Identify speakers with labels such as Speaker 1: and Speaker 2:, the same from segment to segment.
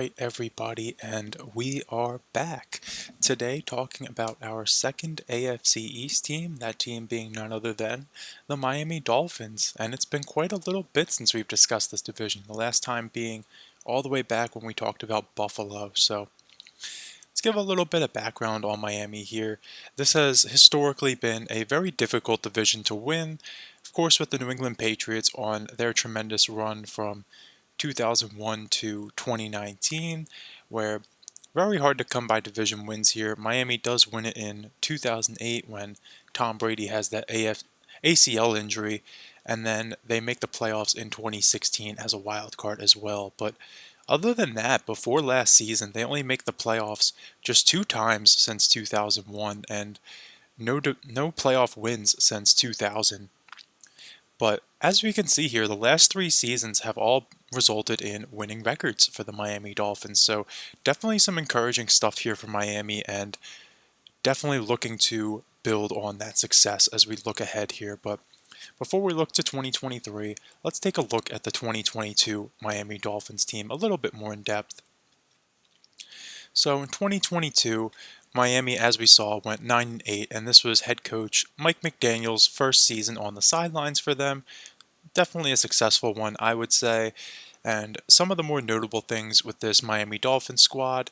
Speaker 1: Right, everybody, and we are back today talking about our second AFC East team, that team being none other than the Miami Dolphins. And it's been quite a little bit since we've discussed this division, the last time being all the way back when we talked about Buffalo. So let's give a little bit of background on Miami here. This has historically been a very difficult division to win, of course, with the New England Patriots on their tremendous run from 2001 to 2019, where very hard to come by division wins here. Miami does win it in 2008 when Tom Brady has that ACL injury, and then they make the playoffs in 2016 as a wild card as well. But other than that, before last season, they only make the playoffs just two times since 2001, and no playoff wins since 2000. But as we can see here, the last three seasons have all resulted in winning records for the Miami Dolphins. So definitely some encouraging stuff here for Miami, and definitely looking to build on that success as we look ahead here. But before we look to 2023, let's take a look at the 2022 Miami Dolphins team a little bit more in depth. So in 2022, Miami, as we saw, went 9-8, and this was head coach Mike McDaniel's first season on the sidelines for them. Definitely a successful one, I would say. And some of the more notable things with this Miami Dolphins squad,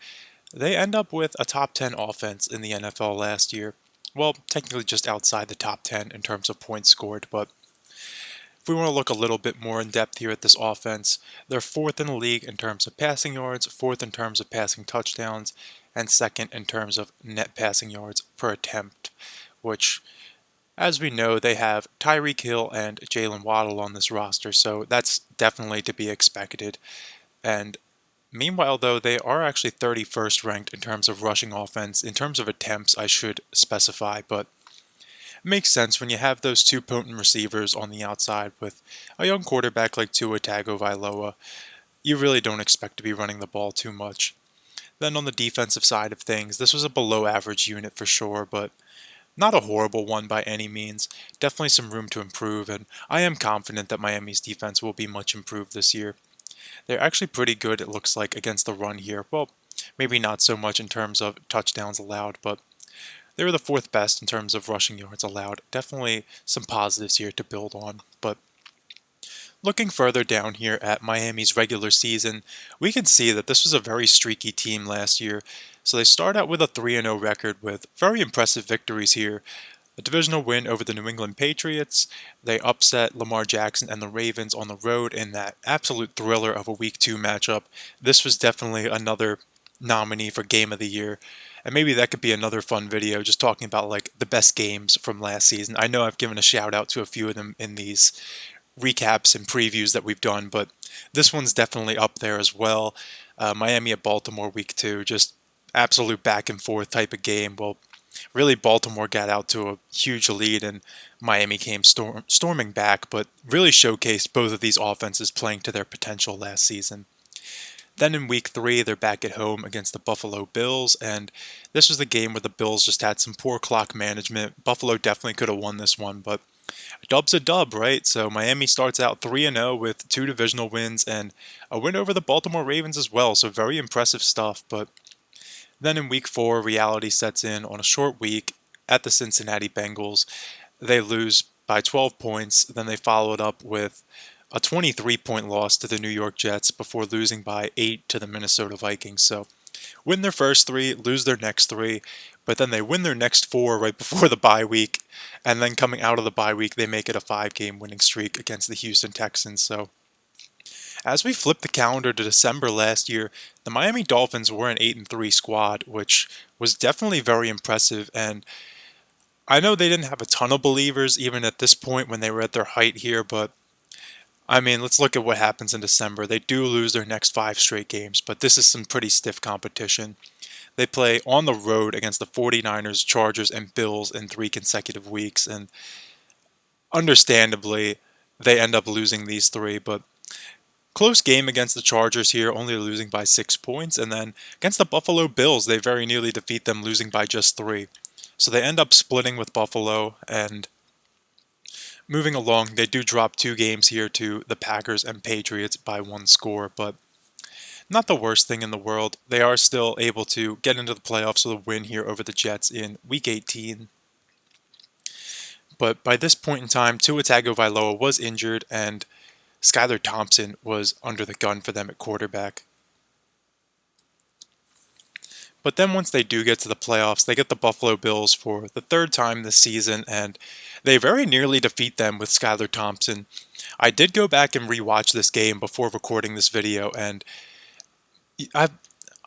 Speaker 1: they end up with a top 10 offense in the NFL last year. Well, technically just outside the top 10 in terms of points scored, but if we want to look a little bit more in depth here at this offense, they're fourth in the league in terms of passing yards, fourth in terms of passing touchdowns, and second in terms of net passing yards per attempt, which, as we know, they have Tyreek Hill and Jalen Waddle on this roster, so that's definitely to be expected. And meanwhile, though, they are actually 31st ranked in terms of rushing offense, in terms of attempts, I should specify, but it makes sense when you have those two potent receivers on the outside with a young quarterback like Tua Tagovailoa. You really don't expect to be running the ball too much. Then on the defensive side of things, this was a below average unit for sure, but not a horrible one by any means. Definitely some room to improve, and I am confident that Miami's defense will be much improved this year. They're actually pretty good, it looks like, against the run here. Well, maybe not so much in terms of touchdowns allowed, but they were the fourth best in terms of rushing yards allowed. Definitely some positives here to build on. But looking further down here at Miami's regular season, we can see that this was a very streaky team last year. So they start out with a 3-0 record with very impressive victories here. A divisional win over the New England Patriots. They upset Lamar Jackson and the Ravens on the road in that absolute thriller of a Week 2 matchup. This was definitely another nominee for Game of the Year. And maybe that could be another fun video just talking about like the best games from last season. I know I've given a shout out to a few of them in these recaps and previews that we've done, but this one's definitely up there as well. Miami at Baltimore Week 2, just absolute back and forth type of game. Well, really Baltimore got out to a huge lead and Miami came storming back, but really showcased both of these offenses playing to their potential last season. Then in week 3, they're back at home against the Buffalo Bills, and this was the game where the Bills just had some poor clock management. Buffalo definitely could have won this one, but a dub's a dub, right? So Miami starts out 3-0 with 2 divisional wins and a win over the Baltimore Ravens as well, so very impressive stuff. But then in week 4, reality sets in on a short week at the Cincinnati Bengals. They lose by 12 points, then they follow it up with a 23-point loss to the New York Jets before losing by 8 to the Minnesota Vikings. So win their first 3, lose their next 3, but then they win their next 4 right before the bye week, and then coming out of the bye week, they make it a 5-game winning streak against the Houston Texans. So as we flip the calendar to December last year, the Miami Dolphins were an 8-3 squad, which was definitely very impressive, and I know they didn't have a ton of believers even at this point when they were at their height here, but I mean, let's look at what happens in December. They do lose their next 5 straight games, but this is some pretty stiff competition. They play on the road against the 49ers, Chargers, and Bills in 3 consecutive weeks, and understandably, they end up losing these 3, but close game against the Chargers here, only losing by 6 points, and then against the Buffalo Bills, they very nearly defeat them, losing by just 3. So they end up splitting with Buffalo, and moving along, they do drop 2 games here to the Packers and Patriots by 1 score, but not the worst thing in the world. They are still able to get into the playoffs with a win here over the Jets in Week 18. But by this point in time, Tua Tagovailoa was injured, and Skylar Thompson was under the gun for them at quarterback. But then once they do get to the playoffs, they get the Buffalo Bills for the third time this season, and they very nearly defeat them with Skylar Thompson. I did go back and rewatch this game before recording this video, and I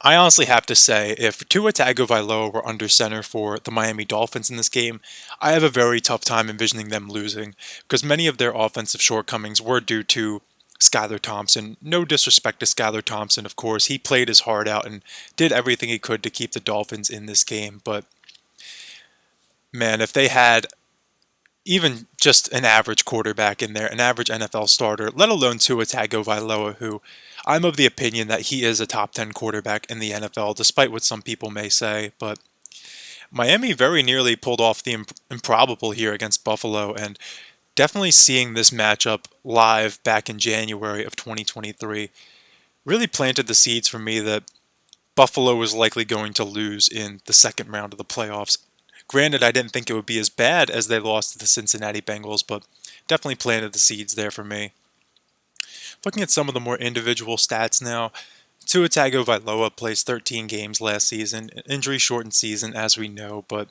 Speaker 1: I honestly have to say, if Tua Tagovailoa were under center for the Miami Dolphins in this game, I have a very tough time envisioning them losing, because many of their offensive shortcomings were due to Skylar Thompson. No disrespect to Skylar Thompson, of course. He played his heart out and did everything he could to keep the Dolphins in this game, but man, if they had even just an average quarterback in there, an average NFL starter, let alone Tua Tagovailoa, who I'm of the opinion that he is a top 10 quarterback in the NFL, despite what some people may say. But Miami very nearly pulled off the improbable here against Buffalo, and definitely seeing this matchup live back in January of 2023 really planted the seeds for me that Buffalo was likely going to lose in the second round of the playoffs. Granted, I didn't think it would be as bad as they lost to the Cincinnati Bengals, but definitely planted the seeds there for me. Looking at some of the more individual stats now, Tua Tagovailoa plays 13 games last season, an injury-shortened season as we know, but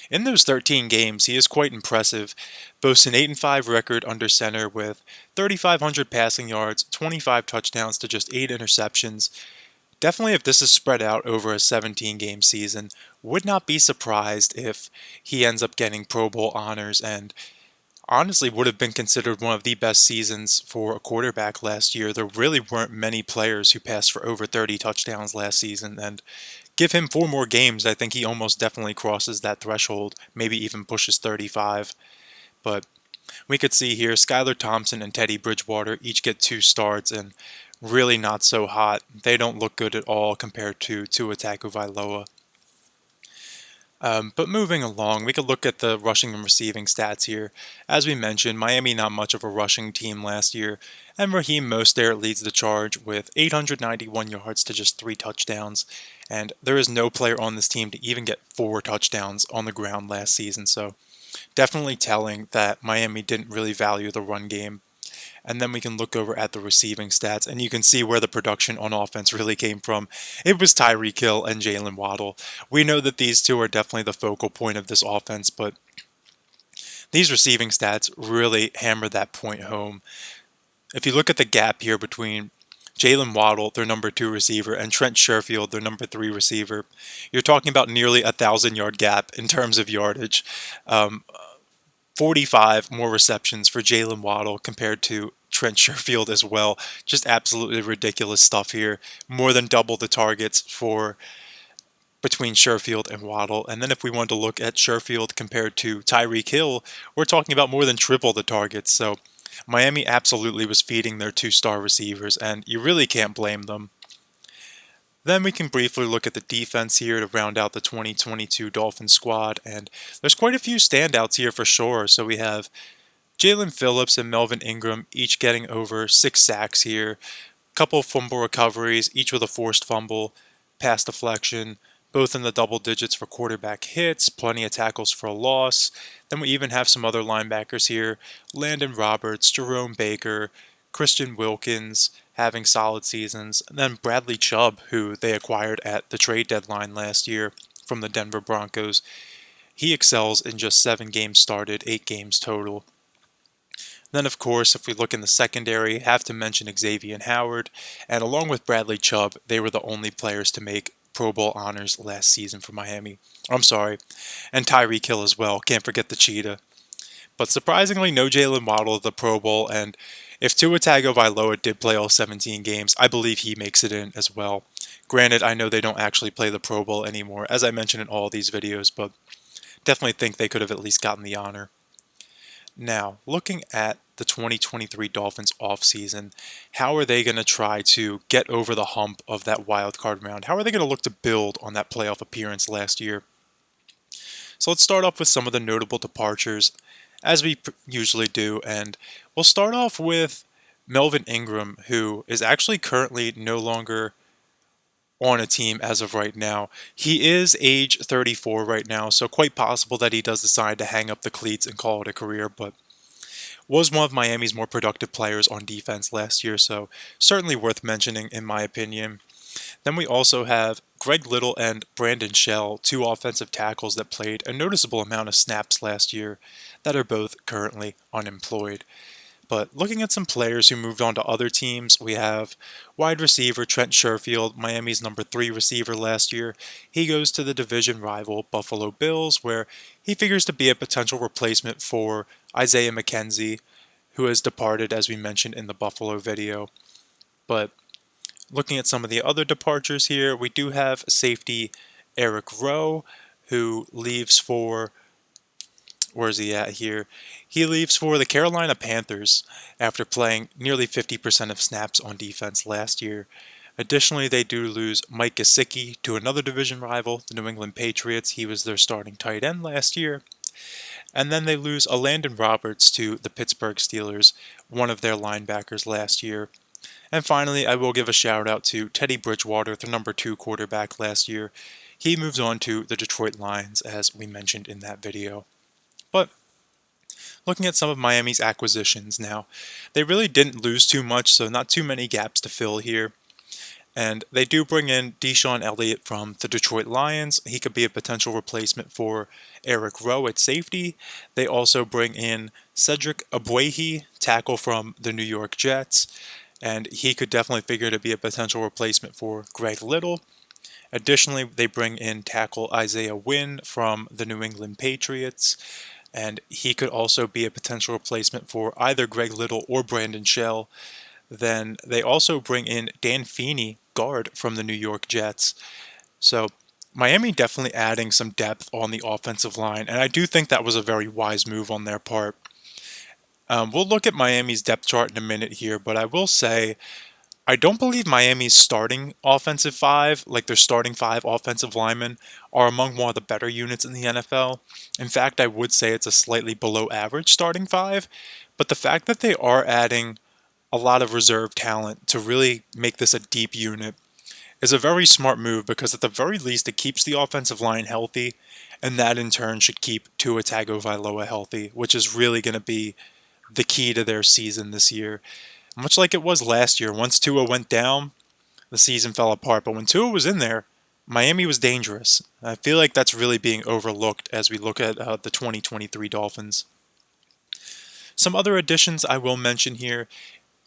Speaker 1: in those 13 games, he is quite impressive, boasts an 8-5 record under center with 3,500 passing yards, 25 touchdowns to just 8 interceptions. Definitely, if this is spread out over a 17-game season, would not be surprised if he ends up getting Pro Bowl honors, and honestly would have been considered one of the best seasons for a quarterback last year. There really weren't many players who passed for over 30 touchdowns last season, and give him 4 more games, I think he almost definitely crosses that threshold, maybe even pushes 35. But we could see here Skylar Thompson and Teddy Bridgewater each get 2 starts, and really not so hot. They don't look good at all compared to Tua Tagovailoa. But moving along, we could look at the rushing and receiving stats here. As we mentioned, Miami not much of a rushing team last year, and Raheem Mostert leads the charge with 891 yards to just 3 touchdowns, and there is no player on this team to even get 4 touchdowns on the ground last season, so definitely telling that Miami didn't really value the run game. And then we can look over at the receiving stats, and you can see where the production on offense really came from. It was Tyreek Hill and Jalen Waddle. We know that these two are definitely the focal point of this offense, but these receiving stats really hammer that point home. If you look at the gap here between Jalen Waddle, their number 2 receiver, and Trent Sherfield, their number 3 receiver, you're talking about nearly a 1,000-yard gap in terms of yardage. 45 more receptions for Jalen Waddle compared to Trent Sherfield as well. Just absolutely ridiculous stuff here. More than double the targets for between Sherfield and Waddle. And then if we want to look at Sherfield compared to Tyreek Hill, we're talking about more than triple the targets. So Miami absolutely was feeding their 2-star receivers, and you really can't blame them. Then we can briefly look at the defense here to round out the 2022 Dolphins squad, and there's quite a few standouts here for sure. So we have Jalen Phillips and Melvin Ingram each getting over 6 sacks here, couple fumble recoveries, each with a forced fumble, pass deflection, both in the double digits for quarterback hits, plenty of tackles for a loss. Then we even have some other linebackers here, Landon Roberts, Jerome Baker, Christian Wilkins having solid seasons, and then Bradley Chubb, who they acquired at the trade deadline last year from the Denver Broncos. He excels in just 7 games started, 8 games total. Then, of course, if we look in the secondary, have to mention Xavier Howard, and along with Bradley Chubb, they were the only players to make Pro Bowl honors last season for Miami. I'm sorry, and Tyreek Hill as well, can't forget the Cheetah. But surprisingly, no Jalen Waddle at the Pro Bowl, and if Tua Tagovailoa did play all 17 games, I believe he makes it in as well. Granted, I know they don't actually play the Pro Bowl anymore, as I mentioned in all these videos, but definitely think they could have at least gotten the honor. Now, looking at the 2023 Dolphins offseason, how are they going to try to get over the hump of that wild card round? How are they going to look to build on that playoff appearance last year? So let's start off with some of the notable departures, as we usually do, and we'll start off with Melvin Ingram, who is actually currently no longer on a team as of right now. He is age 34 right now, so quite possible that he does decide to hang up the cleats and call it a career, but was one of Miami's more productive players on defense last year, so certainly worth mentioning in my opinion. Then we also have Greg Little and Brandon Shell, two offensive tackles that played a noticeable amount of snaps last year that are both currently unemployed. But looking at some players who moved on to other teams, we have wide receiver Trent Sherfield, Miami's number 3 receiver last year. He goes to the division rival Buffalo Bills, where he figures to be a potential replacement for Isaiah McKenzie, who has departed as we mentioned in the Buffalo video. But looking at some of the other departures here, we do have safety Eric Rowe, who leaves for, where's he at here? He leaves for the Carolina Panthers after playing nearly 50% of snaps on defense last year. Additionally, they do lose Mike Gesicki to another division rival, the New England Patriots. He was their starting tight end last year. And then they lose Landon Roberts to the Pittsburgh Steelers, one of their linebackers last year. And finally, I will give a shout out to Teddy Bridgewater, the number 2 quarterback last year. He moves on to the Detroit Lions, as we mentioned in that video. But looking at some of Miami's acquisitions now, they really didn't lose too much, so not too many gaps to fill here. And they do bring in Deshaun Elliott from the Detroit Lions. He could be a potential replacement for Eric Rowe at safety. They also bring in Cedric Ogbuehi, tackle from the New York Jets, and he could definitely figure to be a potential replacement for Greg Little. Additionally, they bring in tackle Isaiah Wynn from the New England Patriots, and he could also be a potential replacement for either Greg Little or Brandon Shell. Then they also bring in Dan Feeney, guard from the New York Jets. So Miami definitely adding some depth on the offensive line, and I do think that was a very wise move on their part. We'll look at Miami's depth chart in a minute here, but I will say I don't believe Miami's starting offensive 5, like their starting 5 offensive linemen, are among one of the better units in the NFL. In fact, I would say it's a slightly below average starting 5, but the fact that they are adding a lot of reserve talent to really make this a deep unit is a very smart move because at the very least it keeps the offensive line healthy, and that in turn should keep Tua Tagovailoa healthy, which is really going to be the key to their season this year. Much like it was last year, once Tua went down, the season fell apart, but when Tua was in there, Miami was dangerous. I feel like that's really being overlooked as we look at the 2023 Dolphins. Some other additions I will mention here.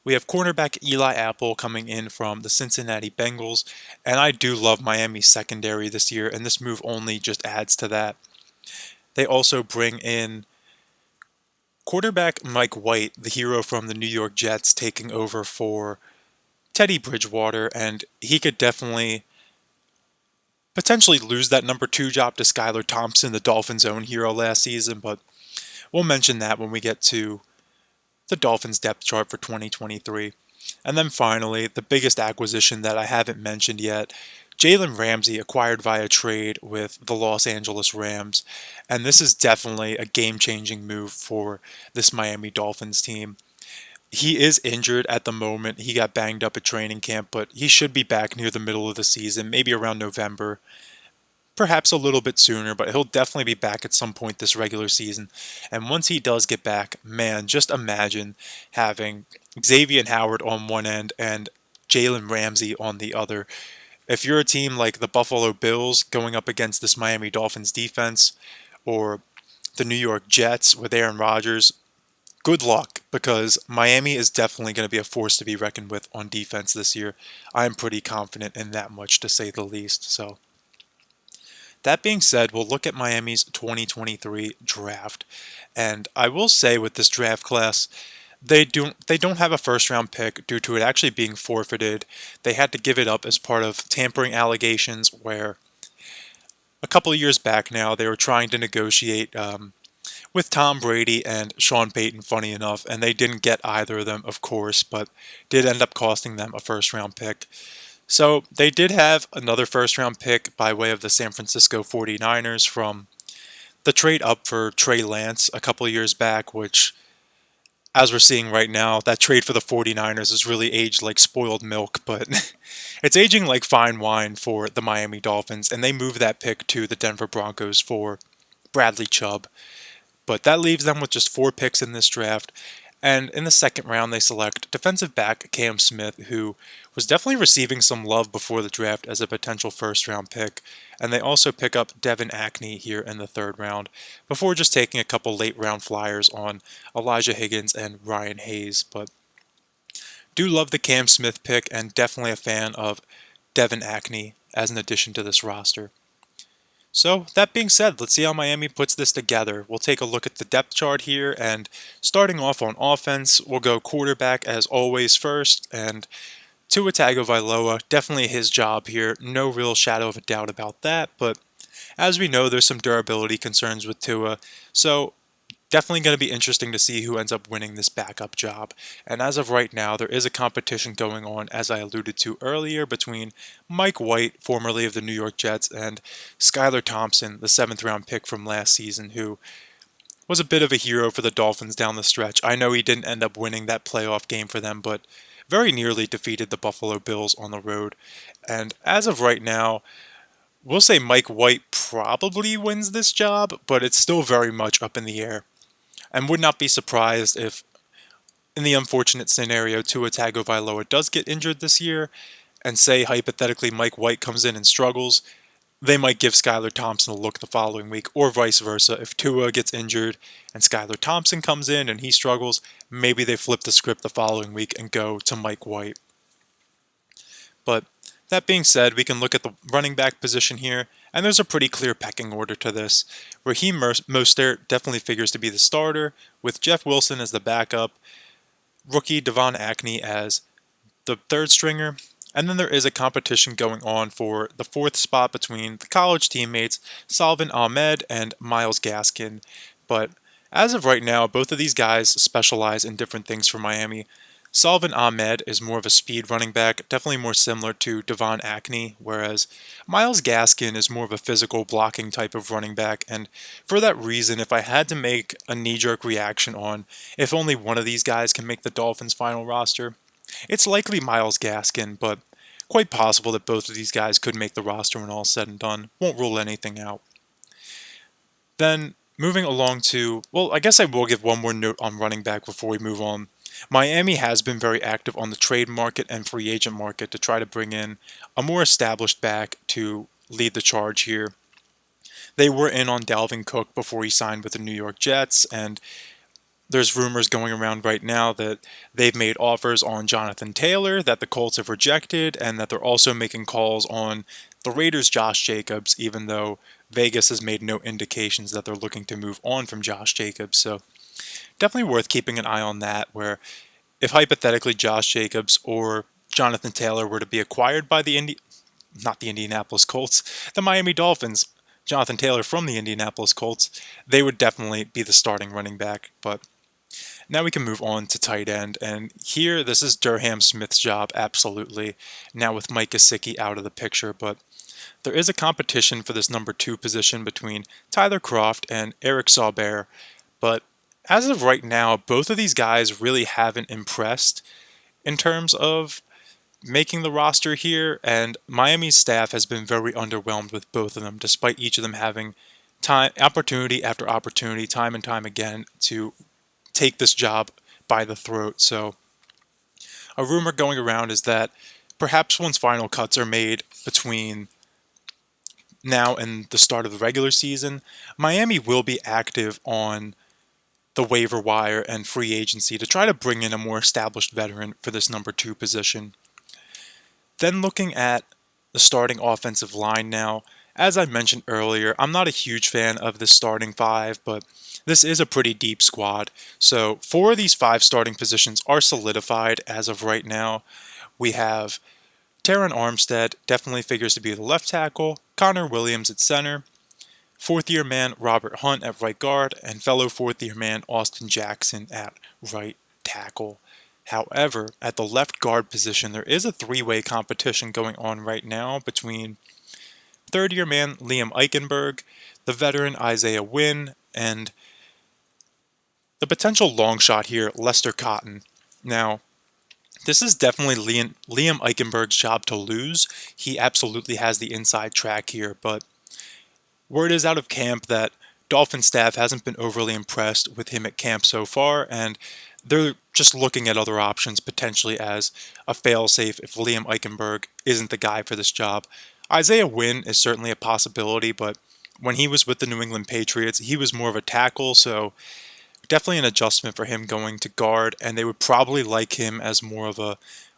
Speaker 1: We have cornerback Eli Apple coming in from the Cincinnati Bengals, and I do love Miami's secondary this year, and this move only just adds to that. They also bring in quarterback Mike White, the hero from the New York Jets, taking over for Teddy Bridgewater, and he could definitely potentially lose that number 2 job to Skylar Thompson, the Dolphins' own hero last season, but we'll mention that when we get to the Dolphins depth chart for 2023. And then finally, the biggest acquisition that I haven't mentioned yet, Jalen Ramsey acquired via trade with the Los Angeles Rams. And this is definitely a game-changing move for this Miami Dolphins team. He is injured at the moment. He got banged up at training camp, but he should be back near the middle of the season, maybe around November. Perhaps a little bit sooner, but he'll definitely be back at some point this regular season. And once he does get back, man, just imagine having Xavier Howard on one end and Jalen Ramsey on the other. If you're a team like the Buffalo Bills going up against this Miami Dolphins defense, or the New York Jets with Aaron Rodgers, good luck, because Miami is definitely going to be a force to be reckoned with on defense this year. I'm pretty confident in that much, to say the least. So that being said, we'll look at Miami's 2023 draft. And I will say with this draft class, they don't have a first round pick due to it actually being forfeited. They had to give it up as part of tampering allegations where a couple of years back now they were trying to negotiate with Tom Brady and Sean Payton, funny enough, and they didn't get either of them, of course, but did end up costing them a first round pick. So they did have another first round pick by way of the San Francisco 49ers from the trade up for Trey Lance a couple of years back, which as we're seeing right now, that trade for the 49ers has really aged like spoiled milk, but it's aging like fine wine for the Miami Dolphins, and they move that pick to the Denver Broncos for Bradley Chubb. But that leaves them with just 4 picks in this draft. And in the second round, they select defensive back Cam Smith, who was definitely receiving some love before the draft as a potential first round pick. And they also pick up Devin Ackney here in the third round, before just taking a couple late round flyers on Elijah Higgins and Ryan Hayes. But do love the Cam Smith pick, and definitely a fan of Devin Ackney as an addition to this roster. So, that being said, let's see how Miami puts this together. We'll take a look at the depth chart here, and starting off on offense, we'll go quarterback as always first, and Tua Tagovailoa, definitely his job here, no real shadow of a doubt about that, but as we know, there's some durability concerns with Tua, so definitely going to be interesting to see who ends up winning this backup job. And as of right now, there is a competition going on, as I alluded to earlier, between Mike White, formerly of the New York Jets, and Skylar Thompson, the 7th-round pick from last season, who was a bit of a hero for the Dolphins down the stretch. I know he didn't end up winning that playoff game for them, but very nearly defeated the Buffalo Bills on the road. And as of right now, we'll say Mike White probably wins this job, but it's still very much up in the air. And would not be surprised if, in the unfortunate scenario, Tua Tagovailoa does get injured this year, and say hypothetically Mike White comes in and struggles, they might give Skylar Thompson a look the following week, or vice versa. If Tua gets injured and Skylar Thompson comes in and he struggles, maybe they flip the script the following week and go to Mike White. But that being said, we can look at the running back position here, and there's a pretty clear pecking order to this. Raheem Mostert definitely figures to be the starter, with Jeff Wilson as the backup, rookie Devon Ackney as the third stringer, and then there is a competition going on for the 4th spot between the college teammates Salvin Ahmed and Myles Gaskin. But as of right now, both of these guys specialize in different things for Miami. Salvin Ahmed is more of a speed running back, definitely more similar to Devon Ackney, whereas Myles Gaskin is more of a physical blocking type of running back, and for that reason, if I had to make a knee-jerk reaction on if only one of these guys can make the Dolphins' final roster, it's likely Myles Gaskin, but quite possible that both of these guys could make the roster when all's said and done. Won't rule anything out. Then, moving along to, well, I guess I will give one more note on running back before we move on. Miami has been very active on the trade market and free agent market to try to bring in a more established back to lead the charge here. They were in on Dalvin Cook before he signed with the New York Jets, and there's rumors going around right now that they've made offers on Jonathan Taylor that the Colts have rejected, and that they're also making calls on the Raiders' Josh Jacobs, even though Vegas has made no indications that they're looking to move on from Josh Jacobs. So definitely worth keeping an eye on that, where if hypothetically Josh Jacobs or Jonathan Taylor were to be acquired by not the Indianapolis Colts, the Miami Dolphins, Jonathan Taylor from the Indianapolis Colts, they would definitely be the starting running back. But now we can move on to tight end, and here this is Durham Smith's job, absolutely, now with Mike Gesicki out of the picture, but there is a competition for this number 2 position between Tyler Kroft and Eric Saubert, but as of right now, both of these guys really haven't impressed in terms of making the roster here, and Miami's staff has been very underwhelmed with both of them, despite each of them having opportunity after opportunity, time and time again, to take this job by the throat. So a rumor going around is that perhaps once final cuts are made between now and the start of the regular season, Miami will be active on the waiver wire and free agency to try to bring in a more established veteran for this number 2 position. Then looking at the starting offensive line now, as I mentioned earlier, I'm not a huge fan of this starting 5, but this is a pretty deep squad. So 4 of these 5 starting positions are solidified as of right now. We have Terron Armstead, definitely figures to be the left tackle, Connor Williams at center, 4th-year man Robert Hunt at right guard, and fellow 4th-year man Austin Jackson at right tackle. However, at the left guard position, there is a 3-way competition going on right now between 3rd-year man Liam Eichenberg, the veteran Isaiah Wynn, and the potential long shot here, Lester Cotton. Now, this is definitely Liam Eichenberg's job to lose. He absolutely has the inside track here, but word is out of camp that Dolphin staff hasn't been overly impressed with him at camp so far, and they're just looking at other options potentially as a failsafe if Liam Eichenberg isn't the guy for this job. Isaiah Wynn is certainly a possibility, but when he was with the New England Patriots, he was more of a tackle, so definitely an adjustment for him going to guard, and they would probably like him as more of a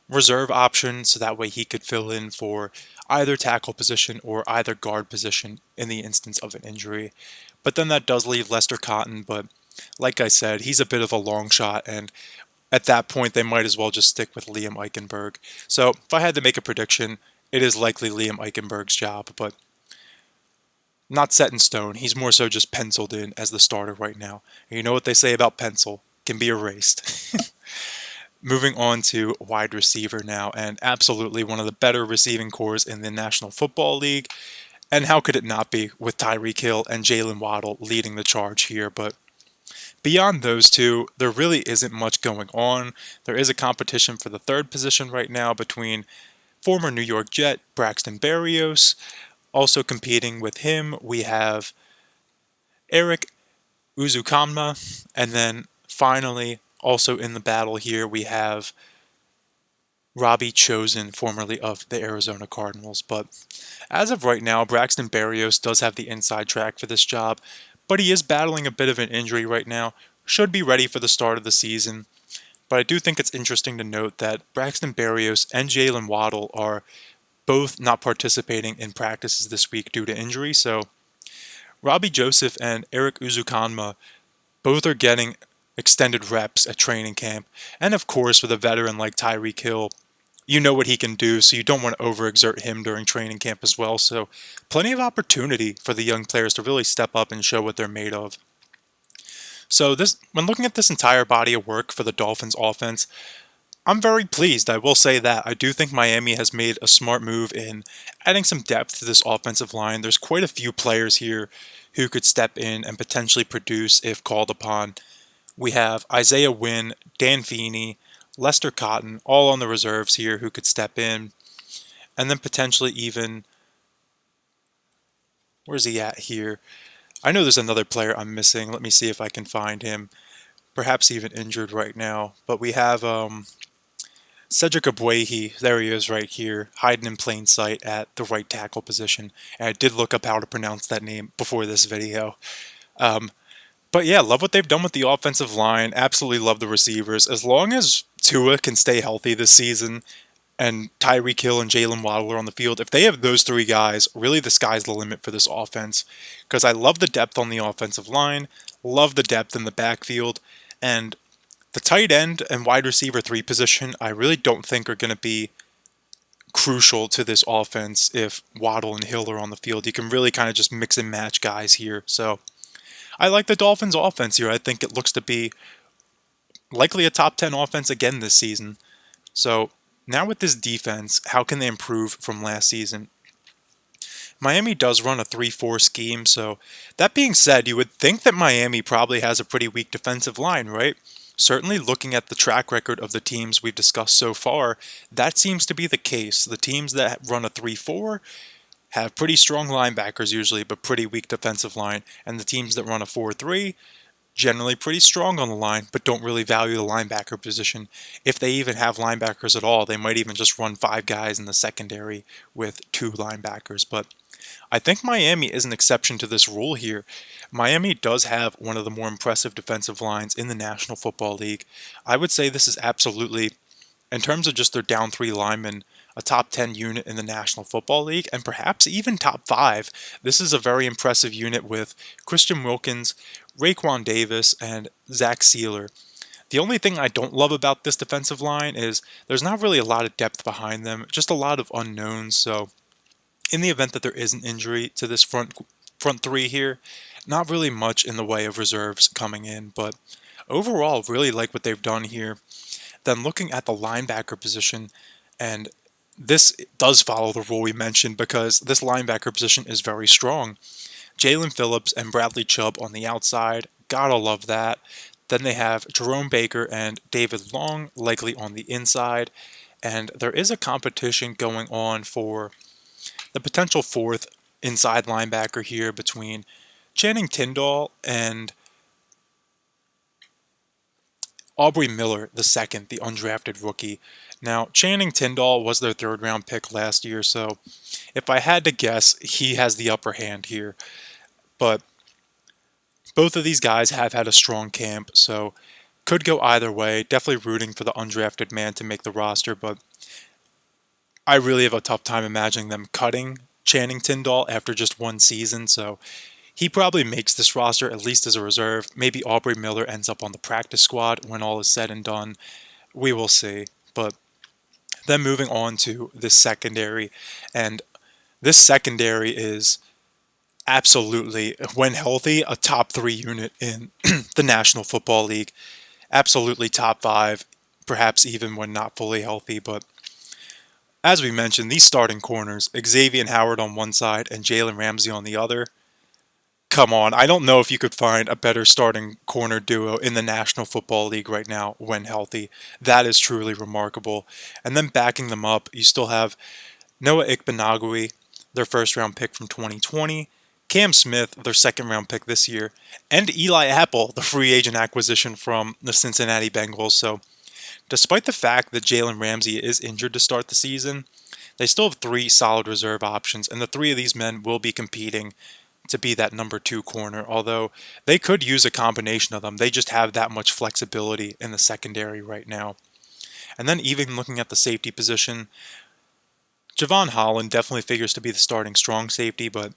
Speaker 1: reserve option so that way he could fill in for either tackle position or either guard position in the instance of an injury. But then that does leave Lester Cotton, but like I said, he's a bit of a long shot, and at that point they might as well just stick with Liam Eichenberg. So if I had to make a prediction, it is likely Liam Eichenberg's job, but not set in stone. He's more so just penciled in as the starter right now. And you know what they say about pencil, can be erased. Moving on to wide receiver now, and absolutely one of the better receiving cores in the National Football League. And how could it not be with Tyreek Hill and Jalen Waddle leading the charge here? But beyond those two, there really isn't much going on. There is a competition for the third position right now between former New York Jet Braxton Berrios. Also competing with him, we have Eric Uzukanma, and then finally, also in the battle here, we have Robbie Chosen, formerly of the Arizona Cardinals. But as of right now, Braxton Berrios does have the inside track for this job, but he is battling a bit of an injury right now. Should be ready for the start of the season. But I do think it's interesting to note that Braxton Berrios and Jalen Waddle are both not participating in practices this week due to injury. So Robbie Joseph and Eric Uzukanma both are getting extended reps at training camp. And of course, with a veteran like Tyreek Hill, you know what he can do, so you don't want to overexert him during training camp as well. So plenty of opportunity for the young players to really step up and show what they're made of. So when looking at this entire body of work for the Dolphins offense, I'm very pleased, I will say that. I do think Miami has made a smart move in adding some depth to this offensive line. There's quite a few players here who could step in and potentially produce if called upon. We have Isaiah Wynn, Dan Feeney, Lester Cotton, all on the reserves here who could step in. And then potentially even, where's he at here? I know there's another player I'm missing. Let me see if I can find him. Perhaps even injured right now. But we have Cedric Ogbuehi, there he is right here, hiding in plain sight at the right tackle position. And I did look up how to pronounce that name before this video. But yeah, love what they've done with the offensive line. Absolutely love the receivers. As long as Tua can stay healthy this season and Tyreek Hill and Jalen Waddle are on the field, if they have those three guys, really the sky's the limit for this offense. Because I love the depth on the offensive line, love the depth in the backfield, and the tight end and wide receiver 3 position, I really don't think are going to be crucial to this offense if Waddle and Hill are on the field. You can really kind of just mix and match guys here. So I like the Dolphins' offense here. I think it looks to be likely a top 10 offense again this season. So now with this defense, how can they improve from last season? Miami does run a 3-4 scheme, so that being said, you would think that Miami probably has a pretty weak defensive line, right? Certainly looking at the track record of the teams we've discussed so far, that seems to be the case. The teams that run a 3-4 have pretty strong linebackers usually, but pretty weak defensive line. And the teams that run a 4-3, generally pretty strong on the line, but don't really value the linebacker position. If they even have linebackers at all, they might even just run 5 guys in the secondary with 2 linebackers. But I think Miami is an exception to this rule here. Miami does have one of the more impressive defensive lines in the National Football League. I would say this is absolutely, in terms of just their down 3 linemen, a top 10 unit in the National Football League, and perhaps even top 5. This is a very impressive unit with Christian Wilkins, Raekwon Davis, and Zach Sealer. The only thing I don't love about this defensive line is there's not really a lot of depth behind them, just a lot of unknowns. So in the event that there is an injury to this front 3 here, not really much in the way of reserves coming in, but overall really like what they've done here. Then looking at the linebacker position, and this does follow the rule we mentioned because this linebacker position is very strong. Jalen Phillips and Bradley Chubb on the outside, gotta love that. Then they have Jerome Baker and David Long likely on the inside. And there is a competition going on for the potential fourth inside linebacker here between Channing Tindall and Aubrey Miller the second, the undrafted rookie. Now, Channing Tindall was their third round pick last year, so if I had to guess, he has the upper hand here. But both of these guys have had a strong camp, so could go either way. Definitely rooting for the undrafted man to make the roster, but I really have a tough time imagining them cutting Channing Tindall after just one season, so he probably makes this roster at least as a reserve. Maybe Aubrey Miller ends up on the practice squad when all is said and done. We will see. But then moving on to this secondary, and this secondary is absolutely, when healthy, a top 3 unit in the National Football League. Absolutely top 5, perhaps even when not fully healthy. But as we mentioned, these starting corners, Xavier Howard on one side and Jalen Ramsey on the other, come on, I don't know if you could find a better starting corner duo in the National Football League right now when healthy. That is truly remarkable. And then backing them up, you still have Noah Ikbenagui, their first round pick from 2020, Cam Smith, their second round pick this year, and Eli Apple, the free agent acquisition from the Cincinnati Bengals. So despite the fact that Jalen Ramsey is injured to start the season, they still have 3 solid reserve options, and the 3 of these men will be competing to be that number 2 corner, although they could use a combination of them. They just have that much flexibility in the secondary right now. And then even looking at the safety position, Javon Holland definitely figures to be the starting strong safety, but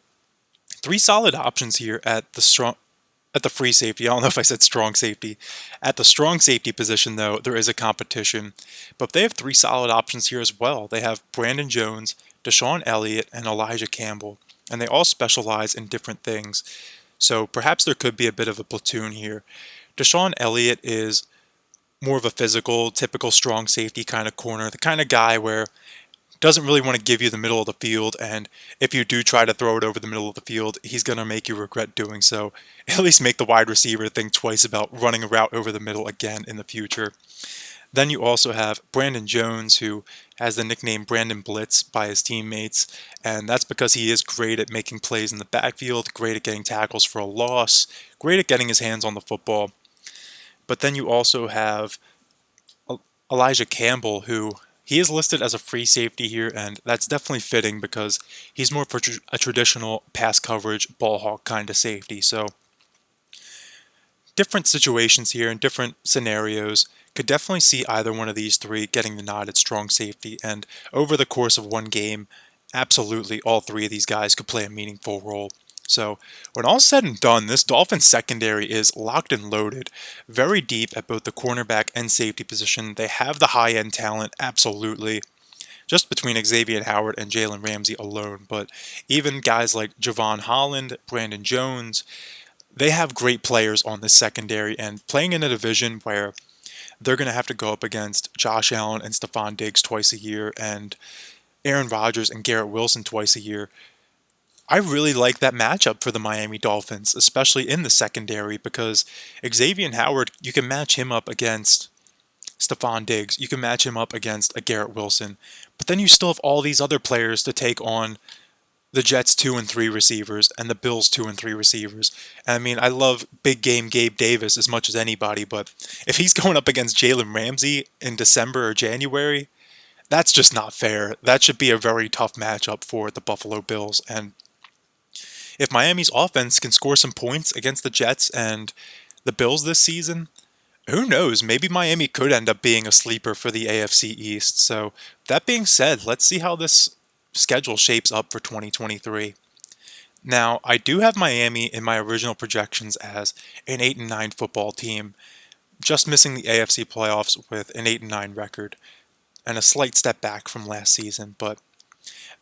Speaker 1: 3 solid options here at the free safety. I don't know if I said strong safety. At the strong safety position, though, there is a competition. But they have 3 solid options here as well. They have Brandon Jones, Deshaun Elliott, and Elijah Campbell. And they all specialize in different things. So perhaps there could be a bit of a platoon here. Deshaun Elliott is more of a physical, typical strong safety kind of corner, the kind of guy where doesn't really want to give you the middle of the field, and if you do try to throw it over the middle of the field, he's going to make you regret doing so. At least make the wide receiver think twice about running a route over the middle again in the future. Then you also have Brandon Jones, who has the nickname Brandon Blitz by his teammates, and that's because he is great at making plays in the backfield, great at getting tackles for a loss, great at getting his hands on the football. But then you also have Elijah Campbell, who he is listed as a free safety here, and that's definitely fitting because he's more for a traditional pass coverage, ball hawk kind of safety. So different situations here and different scenarios. Could definitely see either one of these 3 getting the nod at strong safety, and over the course of one game, absolutely all 3 of these guys could play a meaningful role. So when all's said and done, this Dolphins secondary is locked and loaded, very deep at both the cornerback and safety position. They have the high-end talent, absolutely, just between Xavier Howard and Jalen Ramsey alone. But even guys like Javon Holland, Brandon Jones, they have great players on this secondary, and playing in a division where they're going to have to go up against Josh Allen and Stephon Diggs twice a year and Aaron Rodgers and Garrett Wilson twice a year. I really like that matchup for the Miami Dolphins, especially in the secondary, because Xavier Howard, you can match him up against Stephon Diggs. You can match him up against a Garrett Wilson. But then you still have all these other players to take on the Jets' 2 and 3 receivers and the Bills' 2 and 3 receivers. And I mean, I love big game Gabe Davis as much as anybody, but if he's going up against Jalen Ramsey in December or January, that's just not fair. That should be a very tough matchup for the Buffalo Bills. And if Miami's offense can score some points against the Jets and the Bills this season, who knows? Maybe Miami could end up being a sleeper for the AFC East. So that being said, let's see how this schedule shapes up for 2023. Now, I do have Miami in my original projections as an 8-9 football team, just missing the AFC playoffs with an 8-9 record and a slight step back from last season. But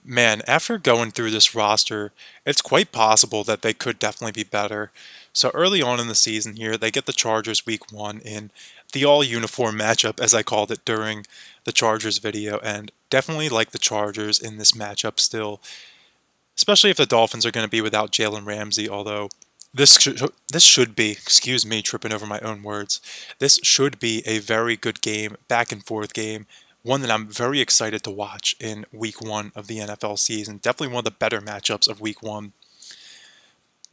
Speaker 1: man, after going through this roster, it's quite possible that they could definitely be better. So early on in the season here, they get the Chargers week 1 in the all-uniform matchup, as I called it during the Chargers video, and definitely like the Chargers in this matchup still, especially if the Dolphins are going to be without Jalen Ramsey, although This should be, excuse me, tripping over my own words. This should be a very good game, back and forth game, one that I'm very excited to watch in week 1 of the NFL season. Definitely one of the better matchups of week 1.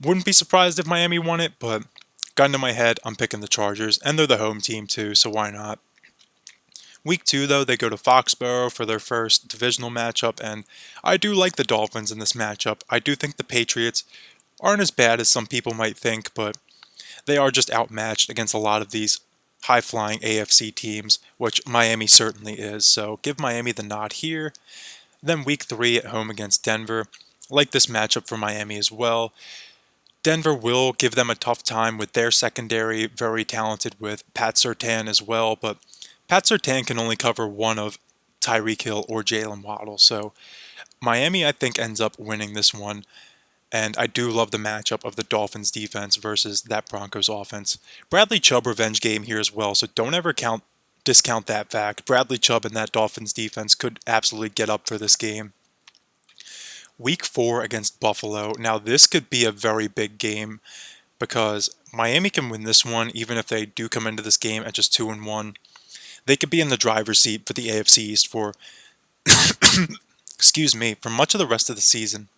Speaker 1: Wouldn't be surprised if Miami won it, but gun to my head, I'm picking the Chargers, and they're the home team too, so why not? Week 2, though, they go to Foxborough for their first divisional matchup, and I do like the Dolphins in this matchup. I do think the Patriots aren't as bad as some people might think, but they are just outmatched against a lot of these high-flying AFC teams, which Miami certainly is. So give Miami the nod here. Then week 3 at home against Denver. Like this matchup for Miami as well. Denver will give them a tough time with their secondary, very talented with Pat Surtain as well, but Pat Surtain can only cover one of Tyreek Hill or Jalen Waddle. So Miami, I think, ends up winning this one. And I do love the matchup of the Dolphins defense versus that Broncos offense. Bradley Chubb revenge game here as well, so don't ever discount that fact. Bradley Chubb and that Dolphins defense could absolutely get up for this game. Week 4 against Buffalo. Now this could be a very big game because Miami can win this one even if they do come into this game at just 2-1. They could be in the driver's seat for the AFC East for excuse me, for much of the rest of the season.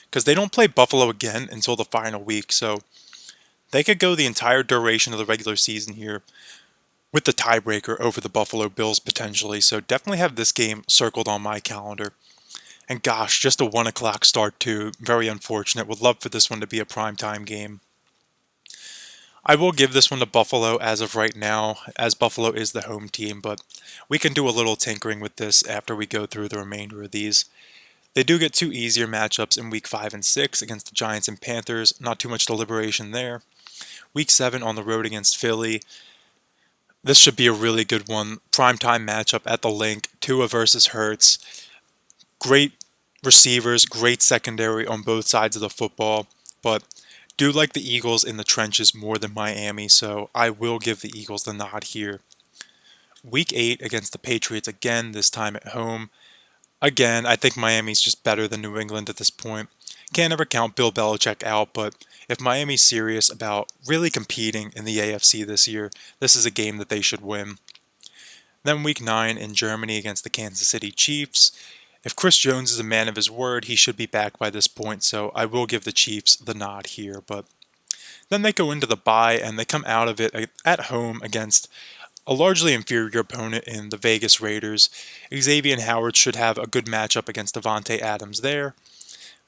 Speaker 1: Because they don't play Buffalo again until the final week, so they could go the entire duration of the regular season here with the tiebreaker over the Buffalo Bills potentially, so definitely have this game circled on my calendar. And gosh, just a 1 o'clock start too, very unfortunate. Would love for this one to be a primetime game. I will give this one to Buffalo as of right now, as Buffalo is the home team, but we can do a little tinkering with this after we go through the remainder of these. They do get 2 easier matchups in Week 5 and 6 against the Giants and Panthers. Not too much deliberation there. Week 7 on the road against Philly. This should be a really good one. Primetime matchup at the Link. Tua versus Hurts. Great receivers, great secondary on both sides of the football. But do like the Eagles in the trenches more than Miami, so I will give the Eagles the nod here. Week 8 against the Patriots again, this time at home. Again, I think Miami's just better than New England at this point. Can't ever count Bill Belichick out, but if Miami's serious about really competing in the AFC this year, this is a game that they should win. Then week 9 in Germany against the Kansas City Chiefs. If Chris Jones is a man of his word, he should be back by this point, so I will give the Chiefs the nod here. But then they go into the bye and they come out of it at home against a largely inferior opponent in the Vegas Raiders. Xavier Howard should have a good matchup against Devontae Adams there,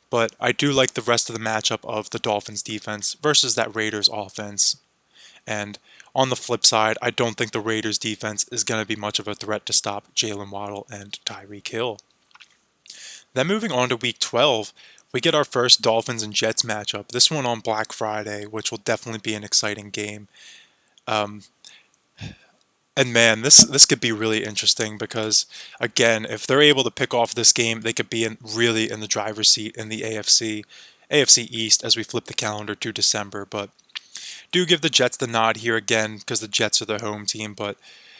Speaker 1: but I do like the rest of the matchup of the Dolphins defense versus that Raiders offense. And on the flip side, I don't think the Raiders defense is going to be much of a threat to stop Jalen Waddle and Tyreek Hill. Then moving on to week 12, we get our first Dolphins and Jets matchup. This one on Black Friday, which will definitely be an exciting game. And man, this could be really interesting because, again, if they're able to pick off this game, they could be really in the driver's seat in the AFC East as we flip the calendar to December. But do give the Jets the nod here again because the Jets are the home team. But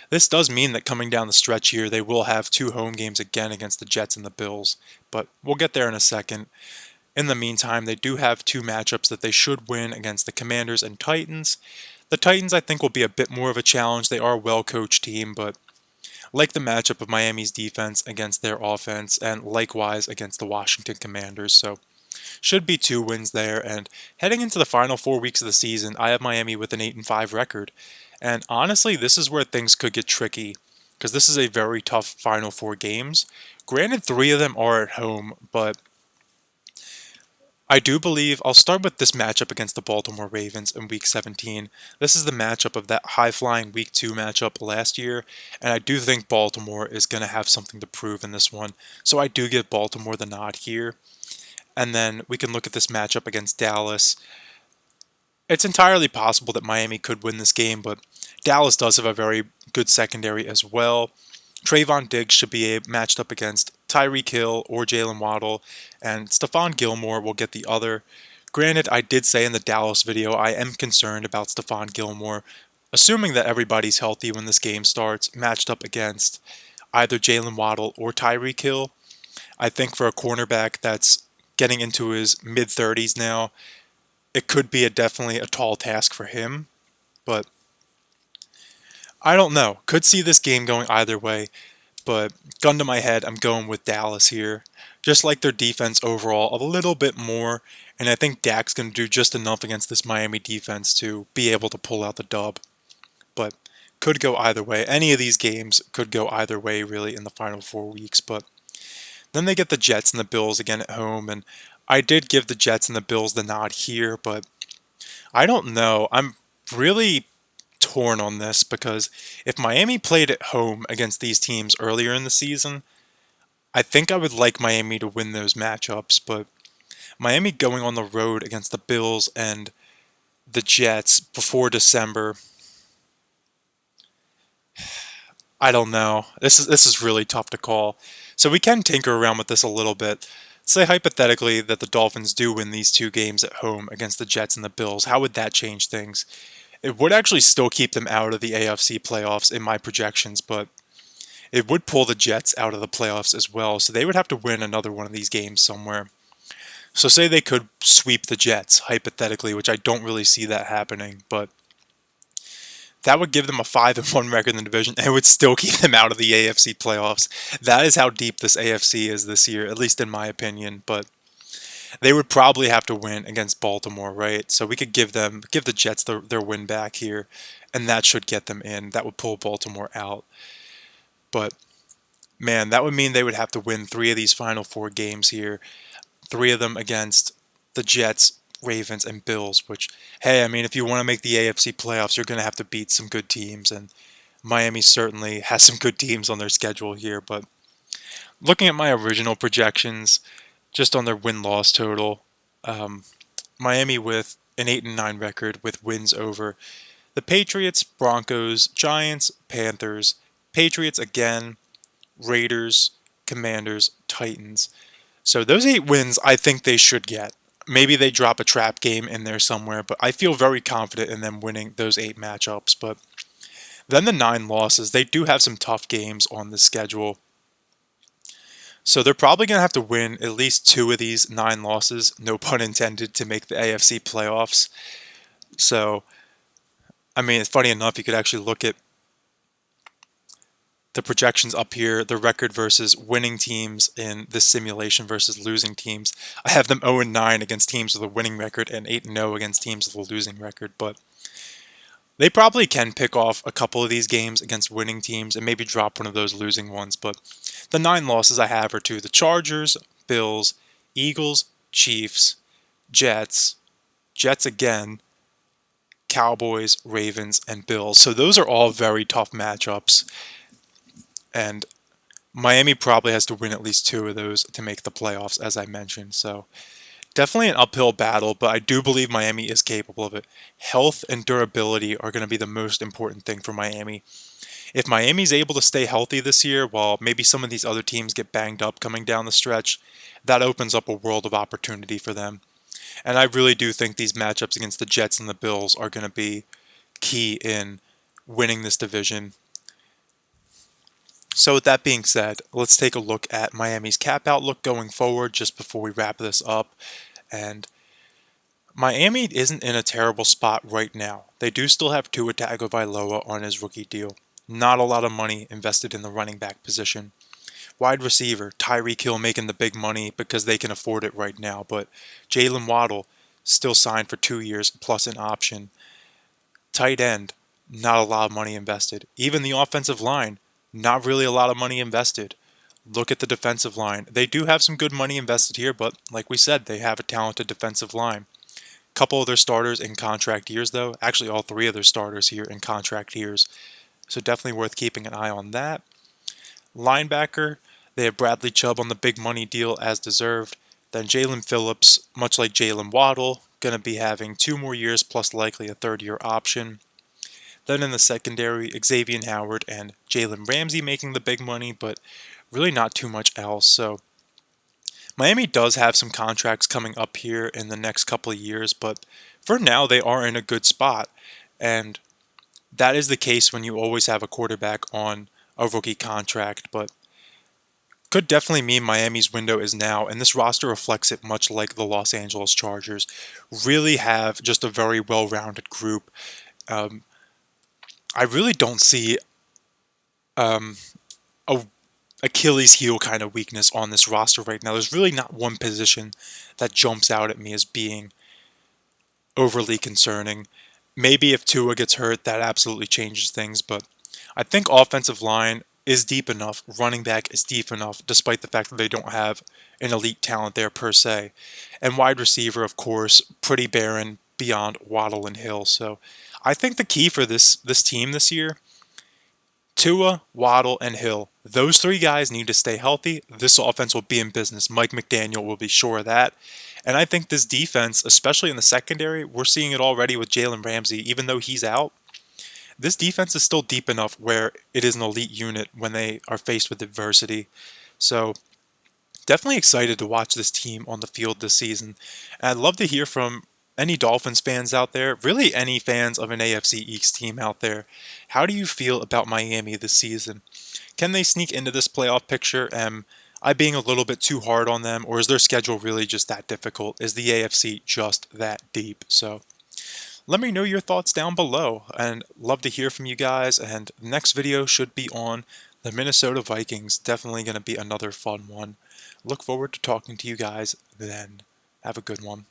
Speaker 1: this does mean that coming down the stretch here, they will have 2 home games again against the Jets and the Bills. But we'll get there in a second. In the meantime, they do have 2 matchups that they should win against the Commanders and Titans. The Titans, I think, will be a bit more of a challenge. They are a well-coached team, but like the matchup of Miami's defense against their offense, and likewise against the Washington Commanders, so should be 2 wins there. And heading into the final 4 weeks of the season, I have Miami with an 8-5 record. And honestly, this is where things could get tricky, because this is a very tough final 4 games. Granted, 3 of them are at home, but I do believe I'll start with this matchup against the Baltimore Ravens in Week 17. This is the matchup of that high-flying Week 2 matchup last year, and I do think Baltimore is going to have something to prove in this one. So I do give Baltimore the nod here. And then we can look at this matchup against Dallas. It's entirely possible that Miami could win this game, but Dallas does have a very good secondary as well. Trayvon Diggs should be matched up against Tyreek Hill or Jalen Waddle, and Stephon Gilmore will get the other. Granted, I did say in the Dallas video I am concerned about Stephon Gilmore, assuming that everybody's healthy when this game starts, matched up against either Jalen Waddle or Tyreek Hill. I think for a cornerback that's getting into his mid-30s now, it could be definitely a tall task for him, but I don't know. Could see this game going either way, but gun to my head, I'm going with Dallas here. Just like their defense overall a little bit more, and I think Dak's going to do just enough against this Miami defense to be able to pull out the dub. But could go either way. Any of these games could go either way really in the final 4 weeks, but then they get the Jets and the Bills again at home, and I did give the Jets and the Bills the nod here, but I don't know. I'm really torn on this because if Miami played at home against these teams earlier in the season, I think I would like Miami to win those matchups, but Miami going on the road against the Bills and the Jets before December, I don't know. This is really tough to call. So we can tinker around with this a little bit. Say hypothetically that the Dolphins do win these two games at home against the Jets and the Bills. How would that change things? It would actually still keep them out of the AFC playoffs in my projections, but it would pull the Jets out of the playoffs as well. So they would have to win another one of these games somewhere. So say they could sweep the Jets, hypothetically, which I don't really see that happening, but that would give them a 5-1 record in the division, and it would still keep them out of the AFC playoffs. That is how deep this AFC is this year, at least in my opinion. But they would probably have to win against Baltimore, right? So we could give the Jets their win back here, and that should get them in. That would pull Baltimore out. But man, that would mean they would have to win 3 of these final 4 games here. 3 of them against the Jets, Ravens, and Bills, which, hey, I mean, if you want to make the AFC playoffs, you're going to have to beat some good teams, and Miami certainly has some good teams on their schedule here, but looking at my original projections, just on their win-loss total, Miami with an 8-9 record with wins over the Patriots, Broncos, Giants, Panthers, Patriots again, Raiders, Commanders, Titans. So those 8 wins I think they should get. Maybe they drop a trap game in there somewhere, but I feel very confident in them winning those 8 matchups. But then the 9 losses, they do have some tough games on the schedule. So they're probably going to have to win at least 2 of these 9 losses, no pun intended, to make the AFC playoffs. So, I mean, it's funny enough, you could actually look at the projections up here, the record versus winning teams in this simulation versus losing teams. I have them 0-9 against teams with a winning record and 8-0 against teams with a losing record, but they probably can pick off a couple of these games against winning teams and maybe drop one of those losing ones. But the 9 losses I have are to the Chargers, Bills, Eagles, Chiefs, Jets, Jets again, Cowboys, Ravens, and Bills. So those are all very tough matchups. And Miami probably has to win at least 2 of those to make the playoffs, as I mentioned. So definitely an uphill battle, but I do believe Miami is capable of it. Health and durability are going to be the most important thing for Miami. If Miami's able to stay healthy this year, while maybe some of these other teams get banged up coming down the stretch, that opens up a world of opportunity for them. And I really do think these matchups against the Jets and the Bills are going to be key in winning this division. So with that being said, let's take a look at Miami's cap outlook going forward just before we wrap this up. And Miami isn't in a terrible spot right now. They do still have Tua Tagovailoa on his rookie deal. Not a lot of money invested in the running back position. Wide receiver, Tyreek Hill making the big money because they can afford it right now. But Jalen Waddle still signed for 2 years plus an option. Tight end, not a lot of money invested. Even the offensive line, not really a lot of money invested. Look at the defensive line. They do have some good money invested here, but like we said, they have a talented defensive line. Couple of their starters in contract years, though. Actually, all 3 of their starters here in contract years. So definitely worth keeping an eye on that. Linebacker, they have Bradley Chubb on the big money deal as deserved. Then Jalen Phillips, much like Jalen Waddle, going to be having 2 more years plus likely a 3rd-year option. Then in the secondary, Xavier Howard and Jalen Ramsey making the big money, but really not too much else. So Miami does have some contracts coming up here in the next couple of years, but for now they are in a good spot. And that is the case when you always have a quarterback on a rookie contract. But could definitely mean Miami's window is now, and this roster reflects it much like the Los Angeles Chargers. Really have just a very well-rounded group. Um, I really don't see um, a Achilles heel kind of weakness on this roster right now. There's really not one position that jumps out at me as being overly concerning. Maybe if Tua gets hurt, that absolutely changes things, but I think offensive line is deep enough, running back is deep enough, despite the fact that they don't have an elite talent there per se. And wide receiver, of course, pretty barren beyond Waddle and Hill. So I think the key for this team this year, Tua, Waddle, and Hill. Those three guys need to stay healthy. This offense will be in business. Mike McDaniel will be sure of that. And I think this defense, especially in the secondary, we're seeing it already with Jalen Ramsey, even though he's out. This defense is still deep enough where it is an elite unit when they are faced with adversity. So definitely excited to watch this team on the field this season. And I'd love to hear from any Dolphins fans out there, really any fans of an AFC East team out there. How do you feel about Miami this season? Can they sneak into this playoff picture? Am I being a little bit too hard on them, or is their schedule really just that difficult? Is the AFC just that deep? So let me know your thoughts down below, and love to hear from you guys. And the next video should be on the Minnesota Vikings. Definitely going to be another fun one. Look forward to talking to you guys then. Have a good one.